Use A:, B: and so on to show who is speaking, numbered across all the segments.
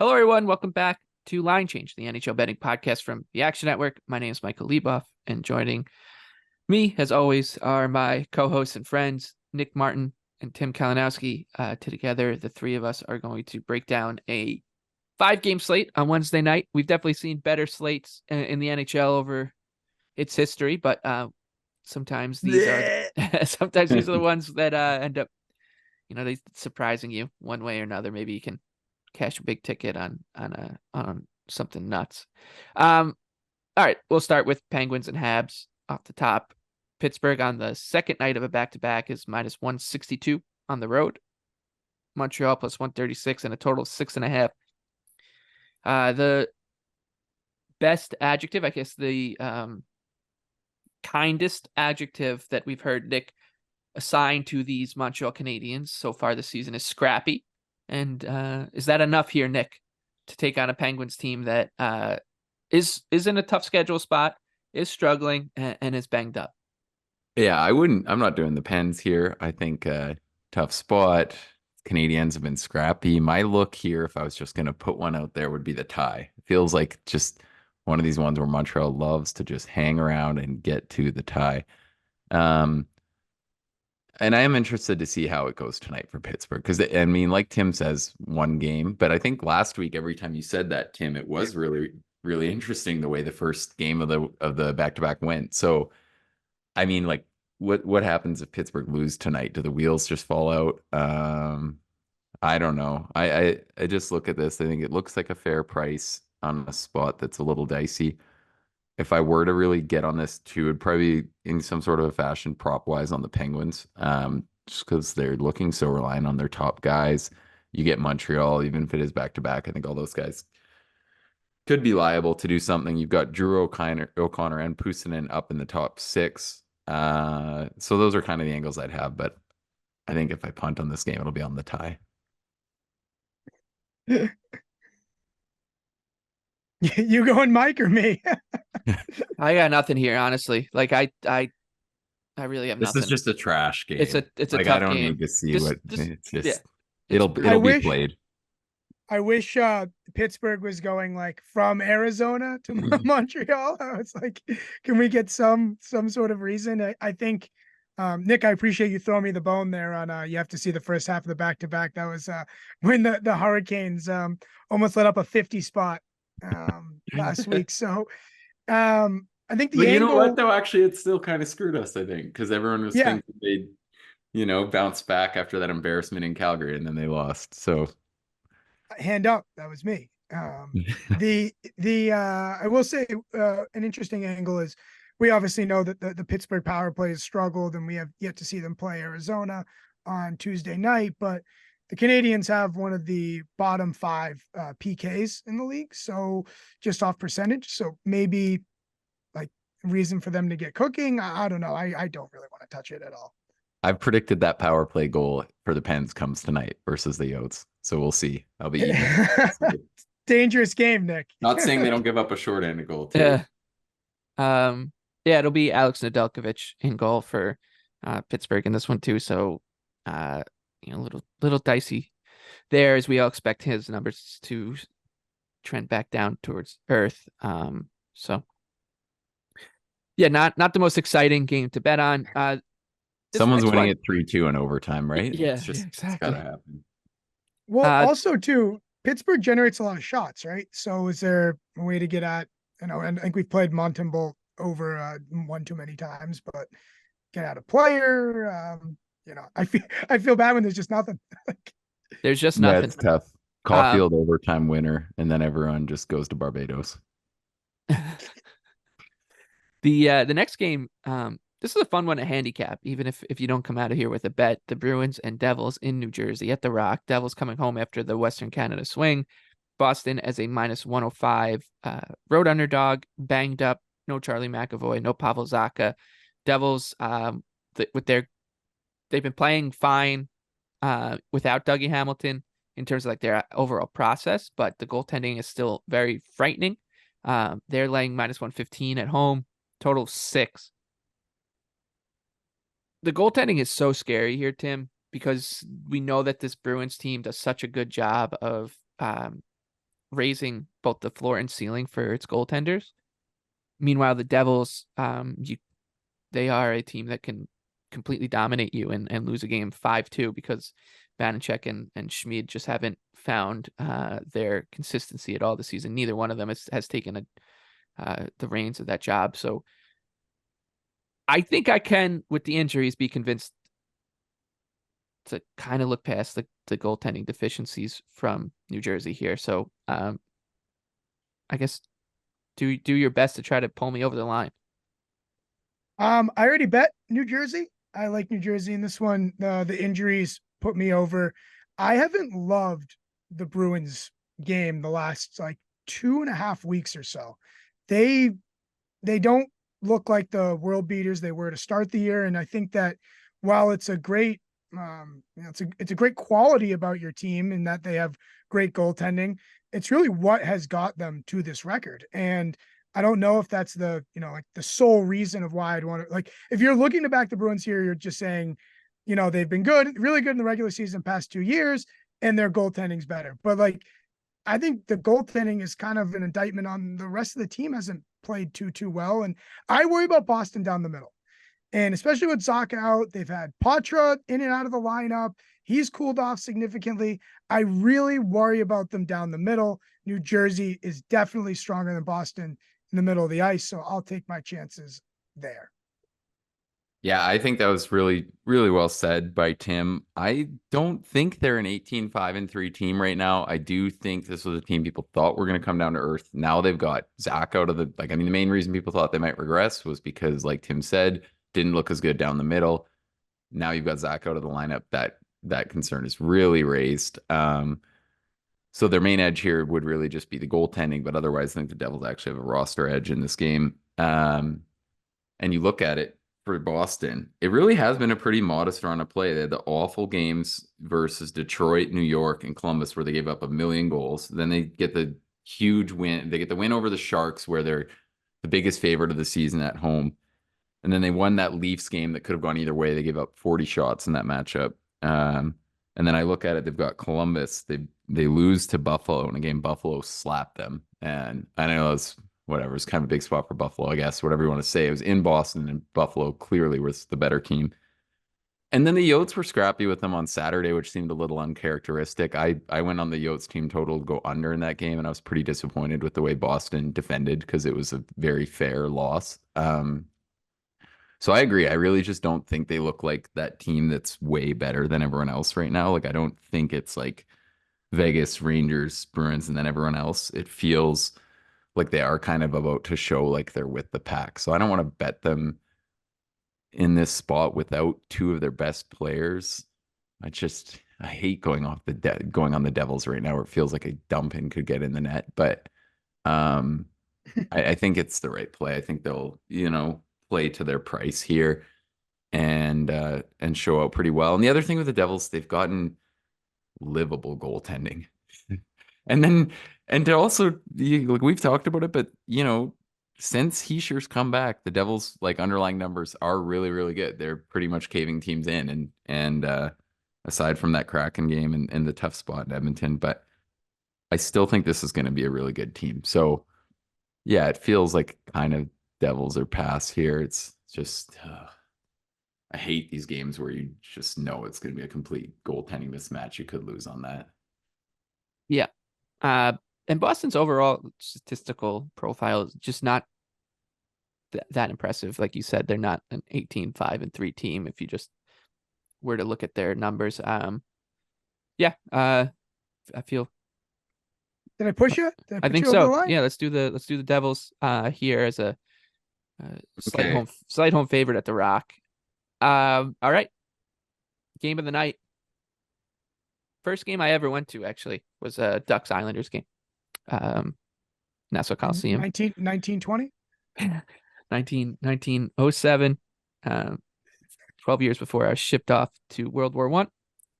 A: Hello, everyone. Welcome back to Line Change, the NHL betting podcast from the Action Network. My name is Michael Leboff, and joining me, as always, are my co-hosts and friends, Nick Martin and Tim Kalinowski. Together, the three of us are going to break down a 5-game slate on Wednesday night. We've definitely seen better slates in the NHL over its history, but sometimes these are sometimes these are the ones that end up, they surprising you one way or another. Maybe you can cash a big ticket on something nuts. All right, we'll start with Penguins and Habs off the top. Pittsburgh on the second night of a back-to-back is minus 162 on the road. Montreal plus 136 and a total of 6.5. The best adjective, I guess the kindest adjective that we've heard Nick assign to these Montreal Canadiens so far this season is scrappy. And is that enough here, Nick, to take on a Penguins team that is in a tough schedule spot, is struggling, and is banged up?
B: Yeah, I'm not doing the Pens here. I think tough spot. Canadians have been scrappy. My look here, if I was just going to put one out there, would be the tie. It feels like just one of these ones where Montreal loves to just hang around and get to the tie. And I am interested to see how it goes tonight for Pittsburgh. Because, I mean, like Tim says, one game. But I think last week, every time you said that, Tim, it was really, really interesting the way the first game of the back-to-back went. So, I mean, like, what happens if Pittsburgh lose tonight? Do the wheels just fall out? I don't know. I just look at this. I think it looks like a fair price on a spot that's a little dicey. If I were to really get on this too, it'd probably be in some sort of a fashion prop wise on the Penguins, just because they're looking so reliant on their top guys. You get Montreal, even if it is back to back. I think all those guys could be liable to do something. You've got Drew O'Connor and Puustinen up in the top six. So those are kind of the angles I'd have. But I think if I punt on this game, it'll be on the tie.
C: You going Mike or me?
A: I got nothing here, honestly. Like I really have
B: This
A: nothing.
B: is just a trash game.
A: It's a
B: like
A: tough
B: I don't
A: game.
B: need to see what it's just.
A: Yeah.
B: It'll be played.
C: I wish Pittsburgh was going like from Arizona to Montreal. I was like, can we get some sort of reason? I think Nick, I appreciate you throwing me the bone there on you have to see the first half of the back-to-back. That was when the Hurricanes almost let up a 50 spot last week. So I think the
B: But
C: angle,
B: you know what though? Actually, it still kind of screwed us, I think, because everyone was thinking they'd, bounce back after that embarrassment in Calgary, and then they lost. So
C: hand up, that was me. I will say an interesting angle is we obviously know that the Pittsburgh power play has struggled, and we have yet to see them play Arizona on Tuesday night. But the Canadiens have one of the bottom 5 PKs in the league, so just off percentage. So maybe like reason for them to get cooking. I don't know. I don't really want to touch it at all.
B: I've predicted that power play goal for the Pens comes tonight versus the Yotes. So we'll see. I'll be even.
C: Dangerous game, Nick.
B: Not saying they don't give up a short end goal too.
A: Yeah, it'll be Alex Nedeljkovic in goal for Pittsburgh in this one too. So little dicey there, as we all expect his numbers to trend back down towards earth. So yeah, not the most exciting game to bet on.
B: Someone's winning it 3-2 in overtime, right?
A: Yeah,
B: exactly. It's gotta happen.
C: Well, also too, Pittsburgh generates a lot of shots, right? So is there a way to get at, and I think we've played Montembeault over one too many times, but get out a player. I feel bad when there's just nothing.
A: There's just nothing.
B: It's tough. Caulfield overtime winner, and then everyone just goes to Barbados.
A: The next game, this is a fun one to handicap, even if you don't come out of here with a bet. The Bruins and Devils in New Jersey at the Rock. Devils coming home after the Western Canada swing. Boston as a minus 105 road underdog, banged up. No Charlie McAvoy, no Pavel Zacha. Devils, they've been playing fine without Dougie Hamilton in terms of like their overall process, but the goaltending is still very frightening. They're laying minus 115 at home, total 6. The goaltending is so scary here, Tim, because we know that this Bruins team does such a good job of raising both the floor and ceiling for its goaltenders. Meanwhile, the Devils, they are a team that can completely dominate you and lose a game 5-2 because Vanacek and Schmid just haven't found their consistency at all this season. Neither one of them has taken the reins of that job. So I think I can, with the injuries, be convinced to kind of look past the goaltending deficiencies from New Jersey here. So I guess do your best to try to pull me over the line.
C: I already bet New Jersey. I like New Jersey in this one. The injuries put me over. I haven't loved the Bruins game the last like 2.5 weeks or so. They don't look like the world beaters they were to start the year. And I think that while it's a great, it's a great quality about your team in that they have great goaltending, it's really what has got them to this record. And I don't know if that's the, like the sole reason of why I'd want to, like, if you're looking to back the Bruins here, you're just saying, they've been good, really good in the regular season past 2 years, and their goaltending's better. But like, I think the goaltending is kind of an indictment on the rest of the team hasn't played too well. And I worry about Boston down the middle. And especially with Zaka out, they've had Patra in and out of the lineup. He's cooled off significantly. I really worry about them down the middle. New Jersey is definitely stronger than Boston in the middle of the ice, so I'll take my chances there.
B: Yeah, I think that was really, really well said by Tim. I don't think they're an 18-5-3 team right now. I do think this was a team people thought were going to come down to earth. Now they've got Zach out of the, the main reason people thought they might regress was because, like Tim said, didn't look as good down the middle. Now you've got Zach out of the lineup. That concern is really raised. So their main edge here would really just be the goaltending, but otherwise I think the Devils actually have a roster edge in this game. And you look at it for Boston, it really has been a pretty modest run of play. They had the awful games versus Detroit, New York, and Columbus where they gave up 1 million goals. Then they get the huge win. They get the win over the Sharks where they're the biggest favorite of the season at home. And then they won that Leafs game that could have gone either way. They gave up 40 shots in that matchup. And then I look at it, they've got Columbus. They lose to Buffalo in a game Buffalo slapped them. And I know it's whatever. It's kind of a big spot for Buffalo, I guess, whatever you want to say. It was in Boston, and Buffalo clearly was the better team. And then the Yotes were scrappy with them on Saturday, which seemed a little uncharacteristic. I went on the Yotes team total to go under in that game, and I was pretty disappointed with the way Boston defended because it was a very fair loss. So I agree. I really just don't think they look like that team that's way better than everyone else right now. Like, I don't think it's like Vegas, Rangers, Bruins, and then everyone else. It feels like they are kind of about to show like they're with the pack. So I don't want to bet them in this spot without two of their best players. I hate going on the Devils right now where it feels like a dumping could get in the net. But I think it's the right play. I think they'll, play to their price here and show out pretty well. And the other thing with the Devils, they've gotten livable goaltending. and to also, like we've talked about it, but since Heischer's come back, the Devils underlying numbers are really, really good. They're pretty much caving teams in and aside from that Kraken game and the tough spot in Edmonton, but I still think this is going to be a really good team. So yeah, it feels like kind of Devils are pass here. It's just I hate these games where you just know it's going to be a complete goaltending mismatch. You could lose on that.
A: Yeah. And Boston's overall statistical profile is just not that impressive. Like you said, they're not an 18-5-3 team if you just were to look at their numbers. I feel.
C: Did I push you?
A: I think so. Yeah, let's do the Devils here as a slight home favorite at the Rock. All right. Game of the night. First game I ever went to actually was a Ducks Islanders game. Nassau Coliseum.
C: 1920?
A: 1907. 12 years before I was shipped off to World War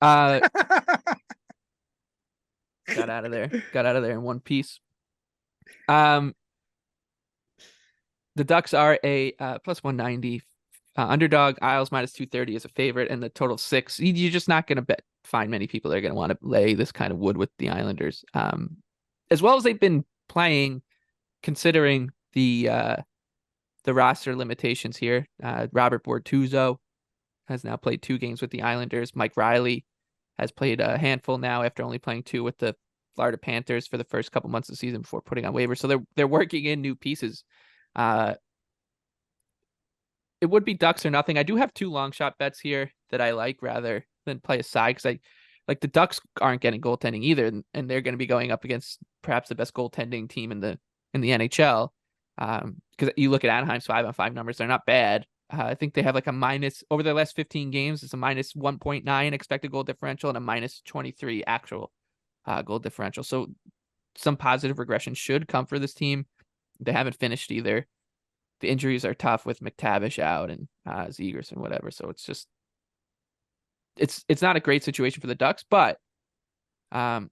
A: I. Got out of there in one piece. The Ducks are a plus 190 underdog. Isles minus 230 is a favorite, and the total 6. You're just not going to find many people that are going to want to lay this kind of wood with the Islanders. as well as they've been playing, considering the roster limitations here. Robert Bortuzzo has now played 2 games with the Islanders. Mike Riley has played a handful now after only playing 2 with the Florida Panthers for the first couple months of the season before putting on waivers. So they're working in new pieces. It would be Ducks or nothing. I do have 2 long shot bets here that I like rather than play a side, because I like the Ducks aren't getting goaltending either, and they're going to be going up against perhaps the best goaltending team in the NHL. Because you look at Anaheim's 5-on-5 numbers, they're not bad. I think they have like a minus over their last 15 games. It's a minus 1.9 expected goal differential and a minus 23 actual goal differential. So some positive regression should come for this team. They haven't finished either. The injuries are tough with McTavish out and Zegers and whatever. So it's just, it's not a great situation for the Ducks, but I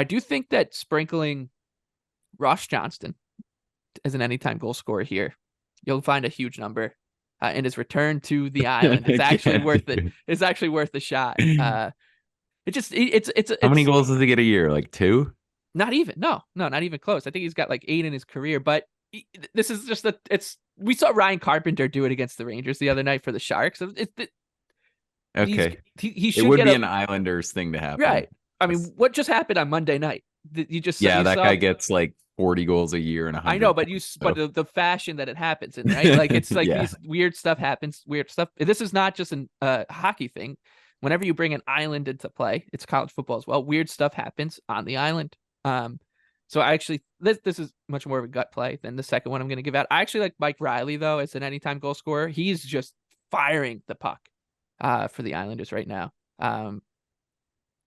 A: do think that sprinkling Ross Johnston as an anytime goal scorer here, you'll find a huge number in his return to the island. It's actually worth it. It's actually worth the shot. It's
B: How many goals does he get a year? Like 2?
A: Not even. No, not even close. I think he's got like 8 in his career, this is just we saw Ryan Carpenter do it against the Rangers the other night for the Sharks.
B: Okay.
A: He should
B: it would
A: get
B: be an Islanders thing to happen.
A: Right. I mean, what just happened on Monday night? You just
B: that
A: saw,
B: guy gets like 40 goals a year and 100.
A: I know, but but the fashion that it happens in, right? Like it's like
B: Yeah.
A: these weird stuff happens. Weird stuff. This is not just a hockey thing. Whenever you bring an island into play, it's college football as well. Weird stuff happens on the island. So I actually this is much more of a gut play than the second one I'm going to give out. I actually like Mike Riley though as an anytime goal scorer. He's just firing the puck for the Islanders right now.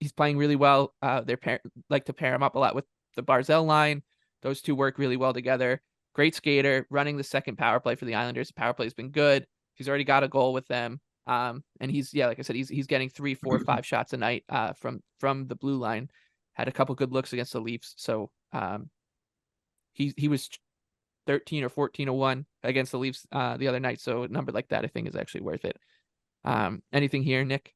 A: He's playing really well. They like to pair him up a lot with the Barzell line. Those 2 work really well together. Great skater, running the second power play for the Islanders. The power play has been good. He's already got a goal with them. And he's, like I said, he's getting 3, 4, 5 shots a night from the blue line. Had a couple good looks against the Leafs. So he was 13 or 14-1 against the Leafs the other night. So a number like that I think is actually worth it. Anything here, Nick?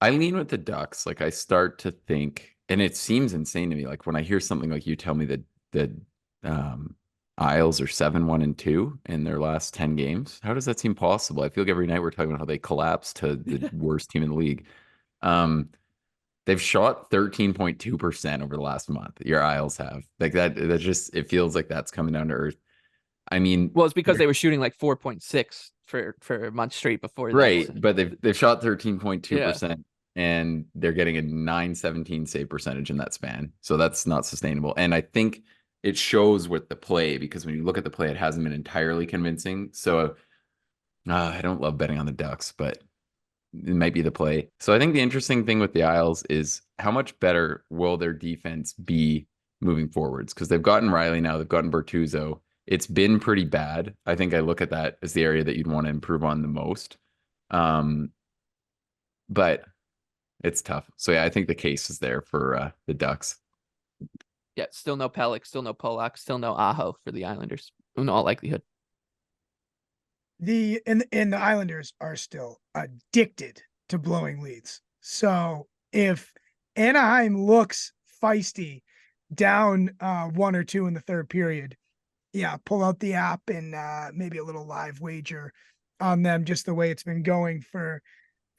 B: I lean with the Ducks. Like I start to think, and it seems insane to me. Like when I hear something like you tell me that Isles are 7-1-2 in their last 10 games. How does that seem possible? I feel like every night we're talking about how they collapsed to the worst team in the league. They've shot 13.2% over the last month. Your Isles have like that. That just, it feels like that's coming down to earth. I mean,
A: well, it's because they were shooting like 4.6 for a month straight before.
B: Right.
A: This.
B: But they've shot 13.2% and they're getting a 917 save percentage in that span. So that's not sustainable. And I think it shows with the play, because when you look at the play, it hasn't been entirely convincing. So I don't love betting on the Ducks, but it might be the play. So I think the interesting thing with the Isles is how much better will their defense be moving forwards? Because they've gotten Riley now, they've gotten Bertuzzo. It's been pretty bad. I think I look at that as the area that you'd want to improve on the most. But it's tough. So yeah, I think the case is there for the Ducks.
A: Yeah, still no Pelech, still no Polak, still no Aho for the Islanders in all likelihood.
C: The Islanders are still addicted to blowing leads. So if Anaheim looks feisty down 1 or 2 in the third period, yeah, pull out the app and maybe a little live wager on them, just the way it's been going for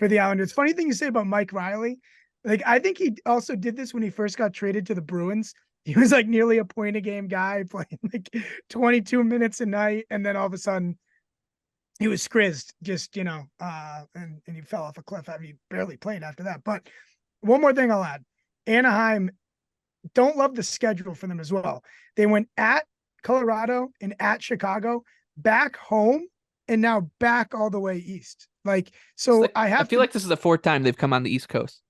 C: the Islanders. Funny thing you say about Mike Riley. Like, I think he also did this when he first got traded to the Bruins. He was like nearly a point a game guy playing like 22 minutes a night. And then all of a sudden he was scrizzed just, and he fell off a cliff. I mean, he barely played after that. But one more thing I'll add. Anaheim, don't love the schedule for them as well. They went at Colorado and at Chicago, back home, and now back all the way east. Like, so
A: I feel like this is the 4th time they've come on the East Coast.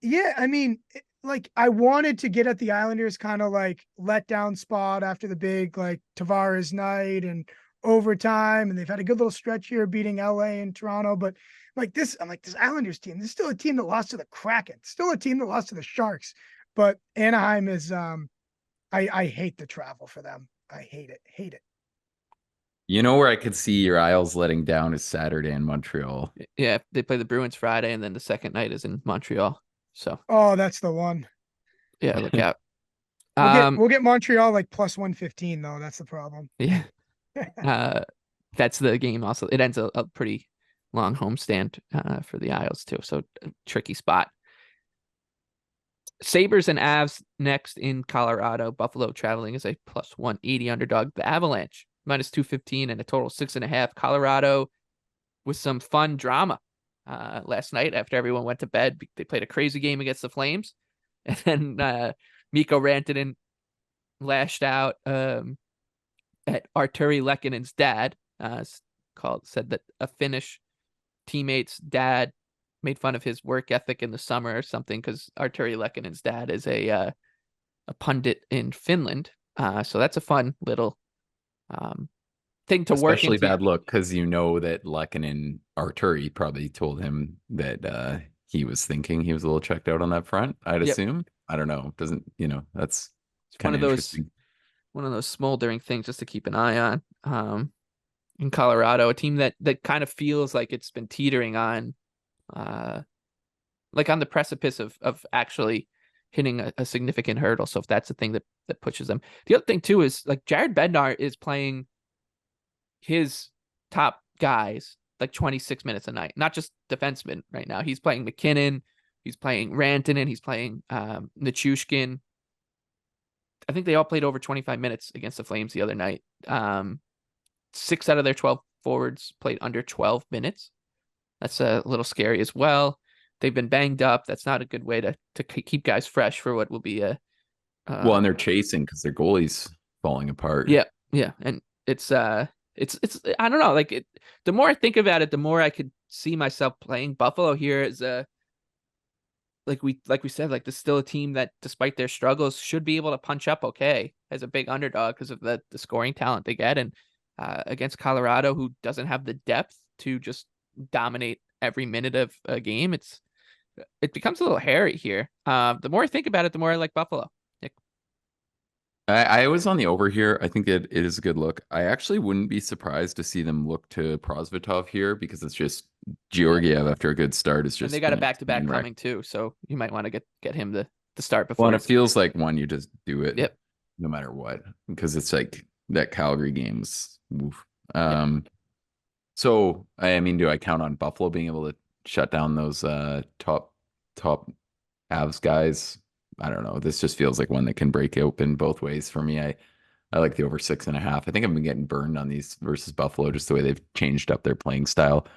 C: Yeah, I mean, like I wanted to get at the Islanders kind of like let down spot after the big like Tavares night and overtime, and they've had a good little stretch here beating LA and Toronto. But like this, I'm like, this Islanders team, this is still a team that lost to the Kraken, still a team that lost to the Sharks. But Anaheim is I hate the travel for them. I hate it.
B: You know where I could see your Isles letting down is Saturday in Montreal.
A: Yeah, they play the Bruins Friday, and then the second night is in Montreal. So
C: that's the one.
A: Yeah, look out.
C: We'll get Montreal like plus 115 though. That's the problem.
A: Yeah. That's the game also. It ends a pretty long homestand for the Isles too. So tricky spot. Sabres and Avs next in Colorado. Buffalo traveling as a plus 180 underdog. The Avalanche minus 215 and a total 6.5. Colorado with some fun drama last night after everyone went to bed. They played a crazy game against the Flames. And then Mikko Rantanen lashed out at Arturi Lekkonen's dad. Said that a Finnish teammate's dad made fun of his work ethic in the summer or something, because Arturi Lekkonen's dad is a pundit in Finland. So that's a fun little thing to work
B: Especially
A: into.
B: bad look, because you know that Lekkonen, Arturi probably told him that he was thinking he was a little checked out on that front, I'd assume. I don't know. Doesn't, that's kind of interesting.
A: One of those smoldering things just to keep an eye on. In Colorado, a team that kind of feels like it's been teetering on like on the precipice of actually hitting a significant hurdle. So if that's the thing that pushes them. The other thing too is like Jared Bednar is playing his top guys like 26 minutes a night, not just defensemen right now. He's playing McKinnon, he's playing Rantanen, he's playing Nichushkin. I think they all played over 25 minutes against the Flames the other night. 6 out of their 12 forwards played under 12 minutes. That's a little scary as well. They've been banged up. That's not a good way to keep guys fresh for what will be a
B: well, and they're chasing because their goalie's falling apart.
A: Yeah, and it's I don't know. Like the more I think about it, the more I could see myself playing Buffalo here as like we said, like this is still a team that, despite their struggles, should be able to punch up okay as a big underdog because of the scoring talent they get, and against Colorado, who doesn't have the depth to just dominate every minute of a game. It becomes a little hairy here. The more I think about it, the more I like Buffalo. Nick.
B: I was on the over here. I think it is a good look. I actually wouldn't be surprised to see them look to Prosvetov here, because it's just Georgiev after a good start is just.
A: And they got a back-to-back coming too, so you might want to get him the start before.
B: Well, and it feels like you just do it.
A: Yep.
B: No matter what, because it's like that Calgary game's. Oof. So I mean, do I count on Buffalo being able to shut down those top Avs guys? I don't know. This just feels like one that can break open both ways for me. I like the over 6.5. I think I've been getting burned on these versus Buffalo, just the way they've changed up their playing style.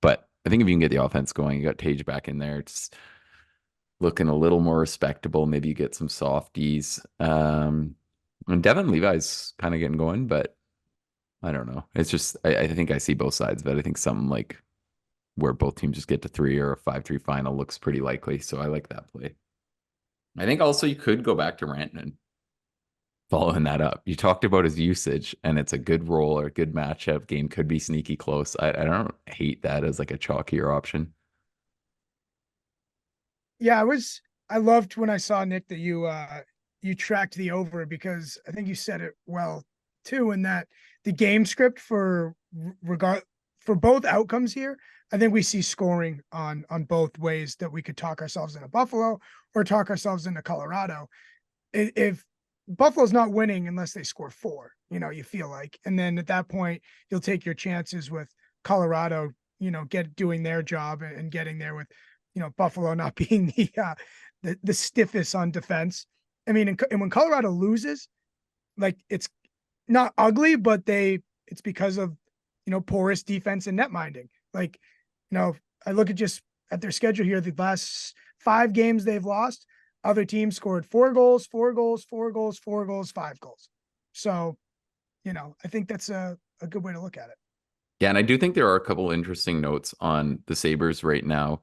B: But I think if you can get the offense going, you got Tage back in there, it's looking a little more respectable. Maybe you get some softies. And Devin Levi's kind of getting going, but I don't know. It's just I think I see both sides of it. I think something like where both teams just get to 3 or a 5-3 final looks pretty likely. So I like that play. I think also you could go back to Rantanen following that up. You talked about his usage, and it's a good role or a good matchup. Game could be sneaky close. I don't hate that as like a chalkier option.
C: Yeah, I loved when I saw, Nick, that you tracked the over, because I think you said it well too, in that the game script for both outcomes here, I think we see scoring on both ways, that we could talk ourselves into Buffalo or talk ourselves into Colorado. If Buffalo's not winning unless they score 4, you feel like, and then at that point you'll take your chances with Colorado, doing their job and getting there with, Buffalo not being the stiffest on defense. I mean, and when Colorado loses, like, it's not ugly, but it's because of, porous defense and net minding. Like, I look at their schedule here, the last 5 games they've lost, other teams scored 4 goals, 4 goals, 4 goals, 4 goals, 5 goals. So, I think that's a good way to look at it.
B: Yeah, and I do think there are a couple interesting notes on the Sabres right now.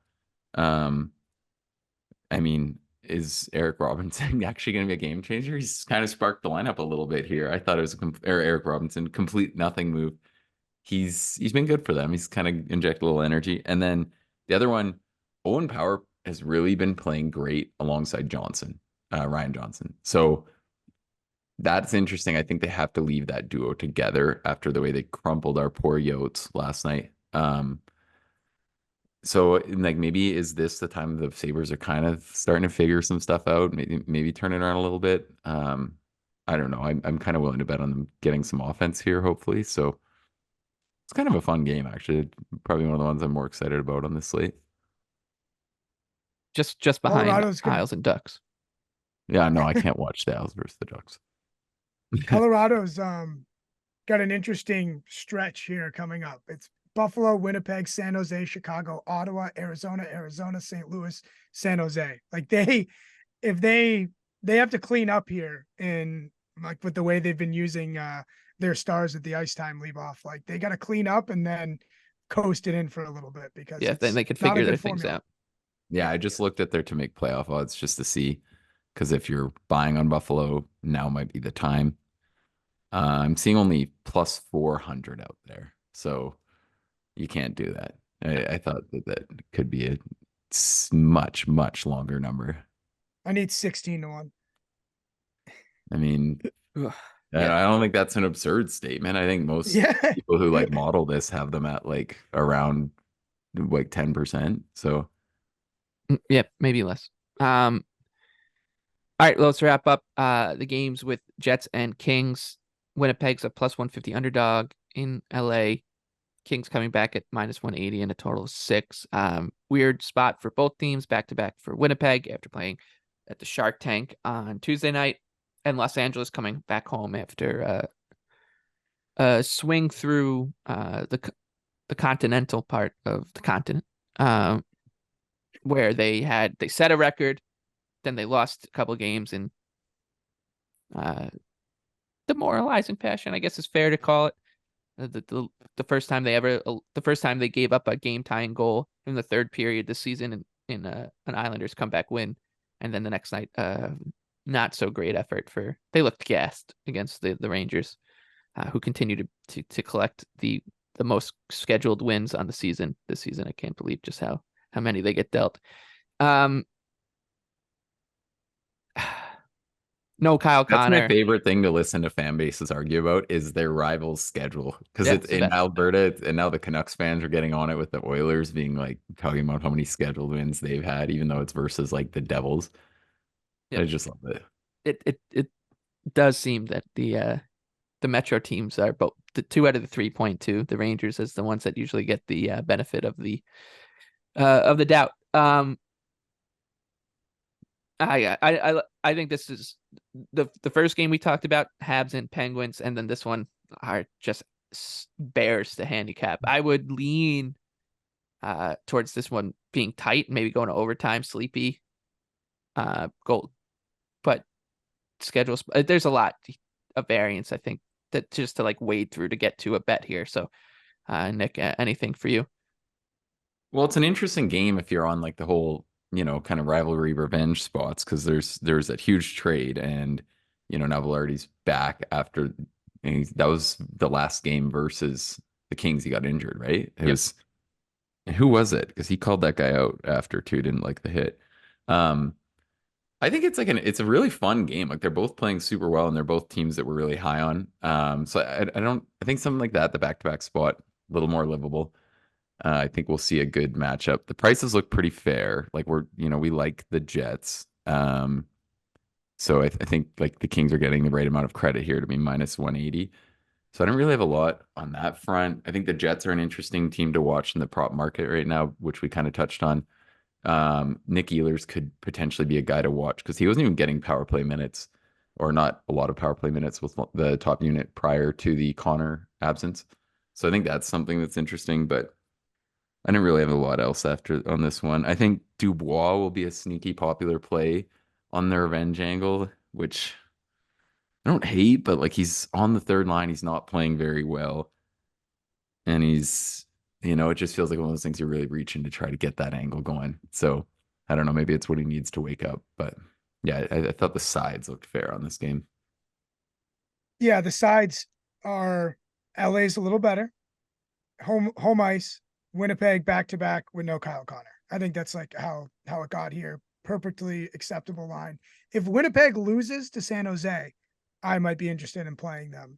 B: I mean, is Eric Robinson actually going to be a game changer? He's kind of sparked the lineup a little bit here. I thought it was Eric Robinson, complete nothing move. He's been good for them. He's kind of injected a little energy. And then the other one, Owen Power has really been playing great alongside Johnson, Ryan Johnson. So that's interesting. I think they have to leave that duo together after the way they crumpled our poor Yotes last night. So like maybe is this the time the Sabres are kind of starting to figure some stuff out, maybe turn it around a little bit. I don't know. I'm kind of willing to bet on them getting some offense here, hopefully. So it's kind of a fun game, actually. Probably one of the ones I'm more excited about on this slate.
A: Just behind
C: Colorado's gonna
A: Isles and Ducks.
B: Yeah, no, I can't watch the Owls versus the Ducks.
C: Colorado's got an interesting stretch here coming up. It's Buffalo, Winnipeg, San Jose, Chicago, Ottawa, Arizona, St. Louis, San Jose. Like if they have to clean up here in like with the way they've been using their stars at the ice time leave off. Like they got to clean up and then coast it in for a little bit because
A: Yeah, then
C: it's
A: they could
C: not a
A: figure
C: good
A: their things
C: formula.
A: out.
B: Yeah, I just looked at their to make playoff odds just to see, because if you're buying on Buffalo, now might be the time. I'm seeing only plus 400 out there, so you can't do that. I thought that could be a much, much longer number.
C: I need 16-1.
B: I mean,
A: Ugh.
B: I
A: Yeah.
B: don't think that's an absurd statement. I think most
C: Yeah.
B: people who like model this have them at like around like 10%. So
A: Yeah, maybe less. All right, let's wrap up the games with Jets and Kings. Winnipeg's a plus 150 underdog in LA. Kings coming back at minus 180 and a total of 6. Weird spot for both teams, back to back for Winnipeg after playing at the Shark Tank on Tuesday night, and Los Angeles coming back home after a swing through the continental part of the continent, where they set a record, then they lost a couple games in demoralizing fashion, I guess is fair to call it. The first time they gave up a game tying goal in the third period this season in an Islanders comeback win, and then the next night not so great effort they looked gassed against the Rangers, who continue to collect the most scheduled wins on the season this season. I can't believe just how many they get dealt. No Kyle
B: that's my
A: Connor.
B: favorite thing to listen to fan bases argue about is their rivals' schedule. Because
A: Yeah,
B: it's
A: it's the
B: in
A: best.
B: Alberta, and now the Canucks fans are getting on it with the Oilers being like talking about how many scheduled wins they've had, even though it's versus like the Devils.
A: Yeah.
B: I just love it.
A: It does seem that the Metro teams are both the 2 out of the 3.2. The Rangers as the ones that usually get the benefit of the doubt. I think this is the first game we talked about, Habs and Penguins, and then this one are just bears to handicap. I would lean towards this one being tight, maybe going to overtime, sleepy goal, but schedules. There's a lot of variance, I think, that just to like wade through to get to a bet here. So, Nick, anything for you?
B: Well, it's an interesting game if you're on like the whole, kind of rivalry revenge spots, because there's that huge trade, and now Velarde's back after, and that was the last game versus the Kings. He got injured, right? It was, who was it? Because he called that guy out after too, didn't like the hit. I think it's it's a really fun game. Like they're both playing super well, and they're both teams that we're really high on. So I think something like that, the back-to-back spot, a little more livable. I think we'll see a good matchup. The prices look pretty fair. Like we like the Jets. So I think like the Kings are getting the right amount of credit here to be minus 180. So I don't really have a lot on that front. I think the Jets are an interesting team to watch in the prop market right now, which we kind of touched on. Nick Ehlers could potentially be a guy to watch because he wasn't even getting power play minutes, or not a lot of power play minutes with the top unit prior to the Connor absence. So I think that's something that's interesting, but I didn't really have a lot else after on this one. I think Dubois will be a sneaky popular play on the revenge angle, which I don't hate, but like he's on the third line, he's not playing very well. And he's, it just feels like one of those things you're really reaching to try to get that angle going. So I don't know, maybe it's what he needs to wake up. But yeah, I thought the sides looked fair on this game.
C: Yeah, the sides are LA's a little better. Home ice, Winnipeg back to back with no Kyle Connor. I think that's like how it got here. Perfectly acceptable line. If Winnipeg loses to San Jose, I might be interested in playing them.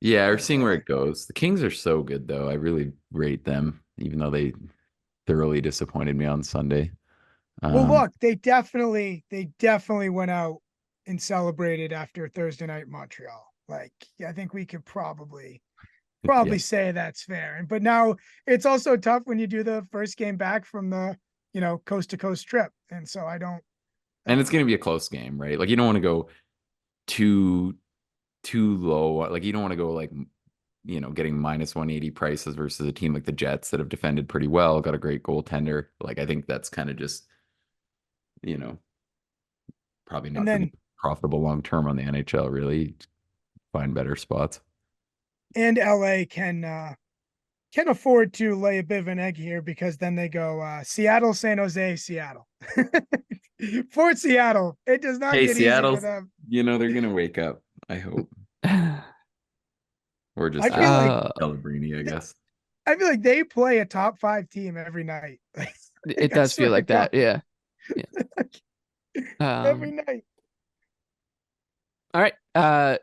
B: Yeah, or seeing where it goes. The Kings are so good, though. I really rate them, even though they thoroughly disappointed me on Sunday.
C: Well, look, they definitely went out and celebrated after Thursday night in Montreal. Like, I think we could probably
B: Yeah.
C: say that's fair. But now it's also tough when you do the first game back from the, coast to coast trip. And so I don't.
B: And it's going to be a close game, right? Like you don't want to go too low. Like you don't want to go like getting minus 180 prices versus a team like the Jets that have defended pretty well, got a great goaltender. Like I think that's kind of just you know probably
C: And
B: not going to
C: then
B: be profitable long term on the NHL. Really find better spots.
C: and LA can afford to lay a bit of an egg here because then they go Seattle, San Jose, Seattle. For Seattle, it does not
B: Hey,
C: get easy for
B: Seattle's,
C: them.
B: they're going to wake up, I hope. Or
C: I
B: just
C: feel like
B: Celebrini, I guess.
C: they play a top 5 team every night.
A: It
C: I
A: does feel
C: swear to
A: like that.
C: God,
A: Yeah. Yeah.
C: every night.
A: All right.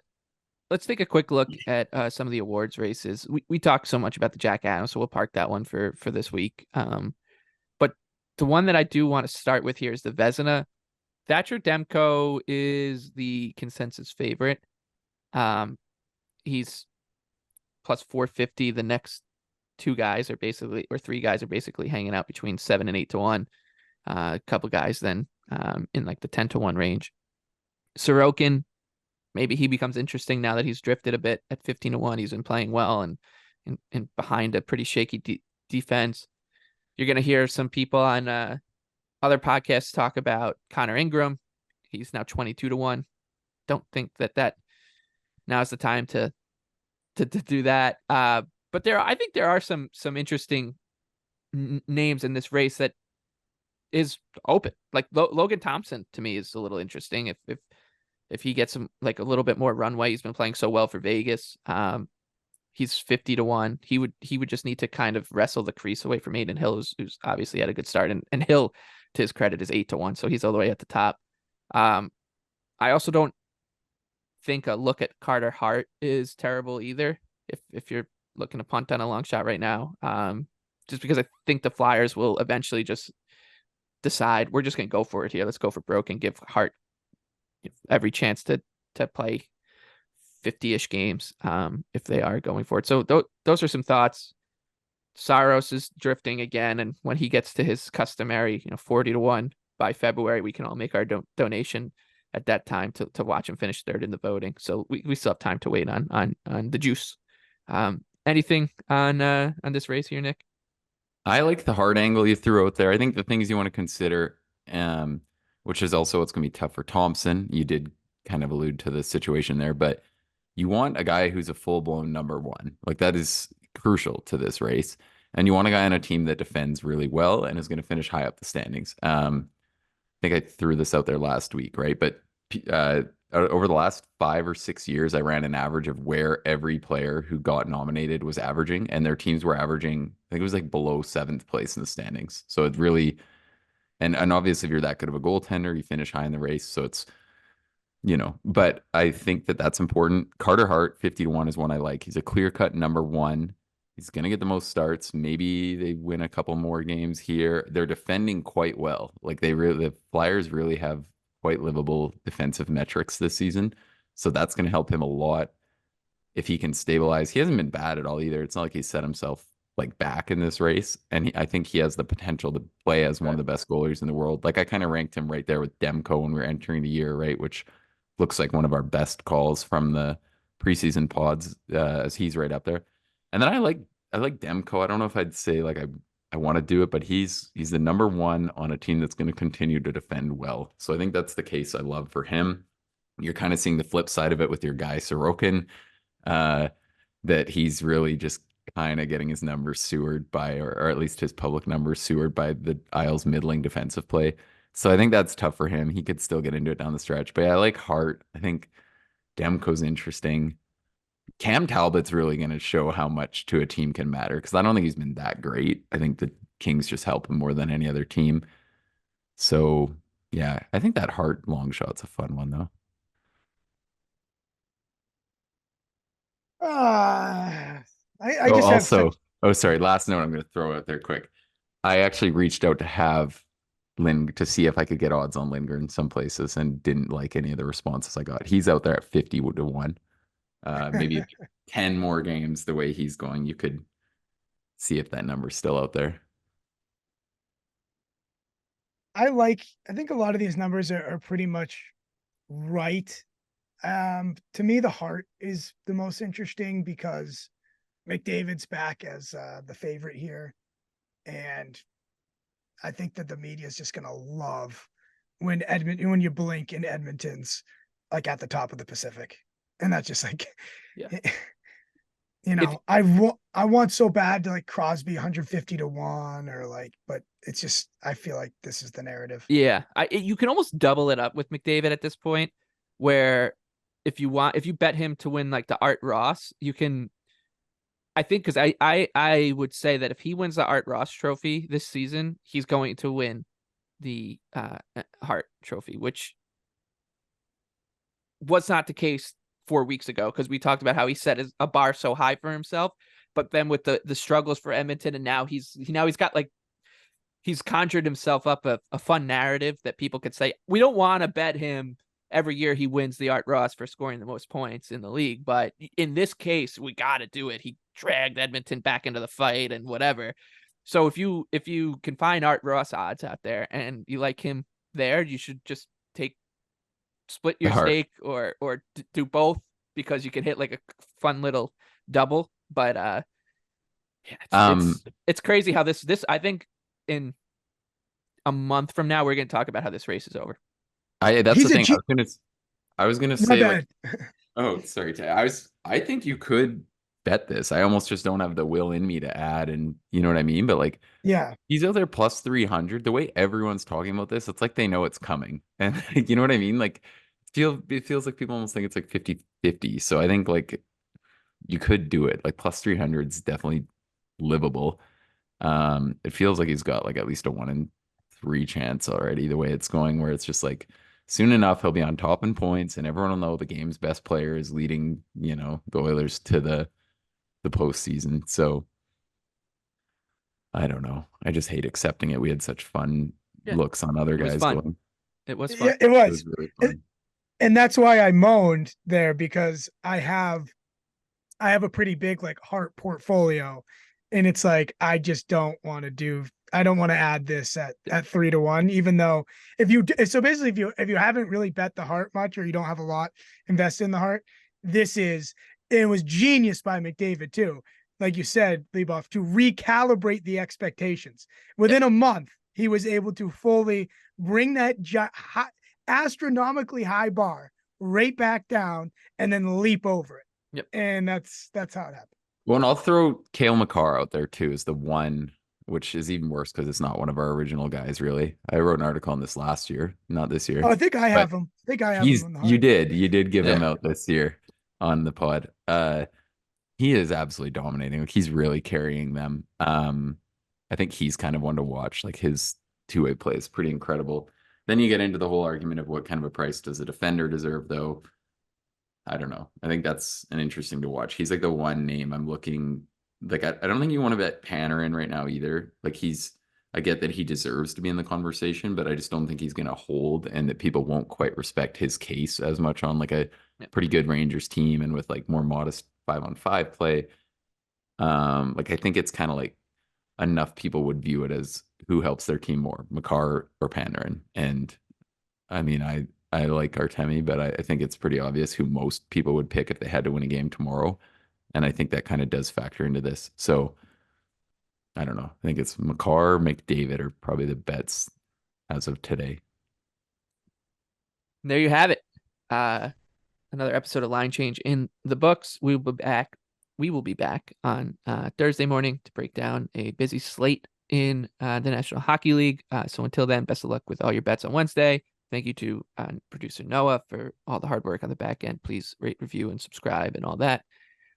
A: Let's take a quick look at some of the awards races. We talked so much about the Jack Adams, so we'll park that one for this week. But the one that I do want to start with here is the Vezina. Thatcher Demko is the consensus favorite. He's plus 450. The next three guys are basically hanging out between 7 and 8 to 1. A couple guys then in like the 10 to 1 range. Sorokin, maybe he becomes interesting now that he's drifted a bit at 15 to 1. He's been playing well and behind a pretty shaky defense. You're going to hear some people on other podcasts talk about Connor Ingram. He's now 22 to 1. Don't think that now's the time to do that. But I think there are some interesting names in this race that is open. Like Logan Thompson to me is a little interesting if he gets some like a little bit more runway. He's been playing so well for Vegas. He's 50 to 1. He would just need to kind of wrestle the crease away from Aiden Hill, who's obviously had a good start, and Hill, to his credit, is 8 to 1, so he's all the way at the top. I also don't think a look at Carter Hart is terrible either. If you're looking to punt on a long shot right now, just because I think the Flyers will eventually just decide we're just going to go for it here. Let's go for broke and give Hart every chance to play 50-ish games if they are going for it. So those are some thoughts. Saros is drifting again, and when he gets to his customary 40 to 1 by February, we can all make our donation at that time to watch him finish third in the voting. So we still have time to wait on the juice. Anything on this race here, Nick?
B: I like the hard angle you threw out there. I think the things you want to consider, which is also what's going to be tough for Thompson. You did kind of allude to the situation there, but you want a guy who's a full-blown number one. Like that is crucial to this race. And you want a guy on a team that defends really well and is going to finish high up the standings. I think I threw this out there last week, right? But over the last 5 or 6 years, I ran an average of where every player who got nominated was averaging, and their teams were averaging, I think it was like below 7th place in the standings. So it really, and obviously if you're that good of a goaltender, you finish high in the race. So it's, but I think that that's important. Carter Hart, 50 to 1 is one I like. He's a clear-cut number one. He's going to get the most starts. Maybe they win a couple more games here. They're defending quite well. Like the Flyers really have quite livable defensive metrics this season. So that's going to help him a lot if he can stabilize. He hasn't been bad at all either. It's not like he set himself like back in this race. And I think he has the potential to play as one of the best goalies in the world. Like I kind of ranked him right there with Demko when we were entering the year, right? Which looks like one of our best calls from the preseason pods, as he's right up there. And then I like Demko. I don't know if I'd say like I want to do it, but he's the number one on a team that's going to continue to defend well. So I think that's the case I love for him. You're kind of seeing the flip side of it with your guy Sorokin, that he's really just kind of getting his numbers sewered by, or at least his public numbers sewered by the Isles' middling defensive play. So I think that's tough for him. He could still get into it down the stretch. But yeah, I like Hart. I think Demko's interesting. Cam Talbot's really going to show how much to a team can matter because I don't think he's been that great. I think the Kings just help him more than any other team. So yeah, I think that Hart long shot's a fun one though.
C: I
B: Oh,
C: just have
B: also,
C: such.
B: oh, sorry. Last note I'm going to throw out there quick. I actually reached out to have to see if I could get odds on Lindgren in some places and didn't like any of the responses I got. He's out there at 50-1. Maybe 10 more games the way he's going, you could see if that number's still out there.
C: I think a lot of these numbers are pretty much right. To me, the Hart is the most interesting because McDavid's back as the favorite here. And I think that the media is just gonna love when you blink and Edmonton's like at the top of the Pacific. And that's just like
A: Yeah.
C: I want so bad to like Crosby 150-1 or like, but it's just I feel like this is the narrative.
A: Yeah, you can almost double it up with McDavid at this point, where if you bet him to win like the Art Ross, you can. I think because I would say that if he wins the Art Ross Trophy this season, he's going to win the Hart Trophy, which was not the case 4 weeks ago because we talked about how he set a bar so high for himself. But then with the struggles for Edmonton, and now he's got like he's conjured himself up a fun narrative that people could say we don't want to bet him every year he wins the Art Ross for scoring the most points in the league, but in this case we got to do it. He dragged Edmonton back into the fight and whatever. So if you can find Art Ross odds out there and you like him there, you should just split your stake or do both because you can hit like a fun little double. But it's crazy how this I think in a month from now we're going to talk about how this race is over.
B: That's the thing. I was gonna say like, oh, sorry. I think you could bet this. I almost just don't have the will in me to add, and you know what I mean? But like,
C: yeah,
B: he's out there plus 300. The way everyone's talking about this, it's like they know it's coming. And you know what I mean? Like, it feels like people almost think it's like 50-50. So I think like you could do it. Like plus 300 is definitely livable. It feels like he's got like at least a 1 in 3 chance already, the way it's going, where it's just like soon enough he'll be on top in points and everyone will know the game's best player is leading, the Oilers to the postseason. So I don't know. I just hate accepting it. We had such fun looks on other guys going.
A: It was fun.
C: Yeah, it was
B: really fun.
C: And that's why I moaned there, because I have a pretty big like Hart portfolio, and it's like I just don't want to add this at 3-1, even though if you haven't really bet the Hart much or you don't have a lot invested in the Hart, it was genius by McDavid too. Like you said, Leboff, to recalibrate the expectations. Within a month, he was able to fully bring that astronomically high bar right back down and then leap over it.
A: Yep.
C: And that's how it happened.
B: Well, and I'll throw Cale Makar out there too as the one, which is even worse because it's not one of our original guys, really. I wrote an article on this last year, not this year.
C: Oh, I think I have him.
B: You did give him out this year on the pod. He is absolutely dominating. Like, he's really carrying them. I think he's kind of one to watch. Like, his two-way play is pretty incredible. Then you get into the whole argument of what kind of a price does a defender deserve, though. I don't know. I think that's an interesting to watch. He's like the one name I'm looking like. I don't think you want to bet Panarin right now either. Like, I get that he deserves to be in the conversation, but I just don't think he's going to hold, and that people won't quite respect his case as much on like a pretty good Rangers team and with like more modest 5-on-5 play. Like, I think it's kind of like enough people would view it as who helps their team more, Makar or Panarin. And I mean, I like Artemi, but I think it's pretty obvious who most people would pick if they had to win a game tomorrow. And I think that kind of does factor into this. So I don't know. I think it's Makar, McDavid are probably the bets as of today.
A: There you have it. Another episode of Line Change in the books. We will be back on Thursday morning to break down a busy slate in the National Hockey League. So until then, best of luck with all your bets on Wednesday. Thank you to producer Noah for all the hard work on the back end. Please rate, review, and subscribe and all that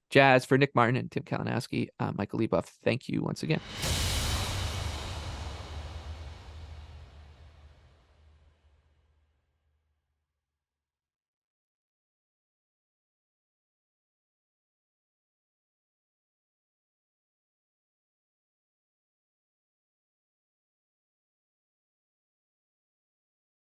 A: jazz. For Nick Martin and Tim Kalinowski, Michael Leboff, thank you once again.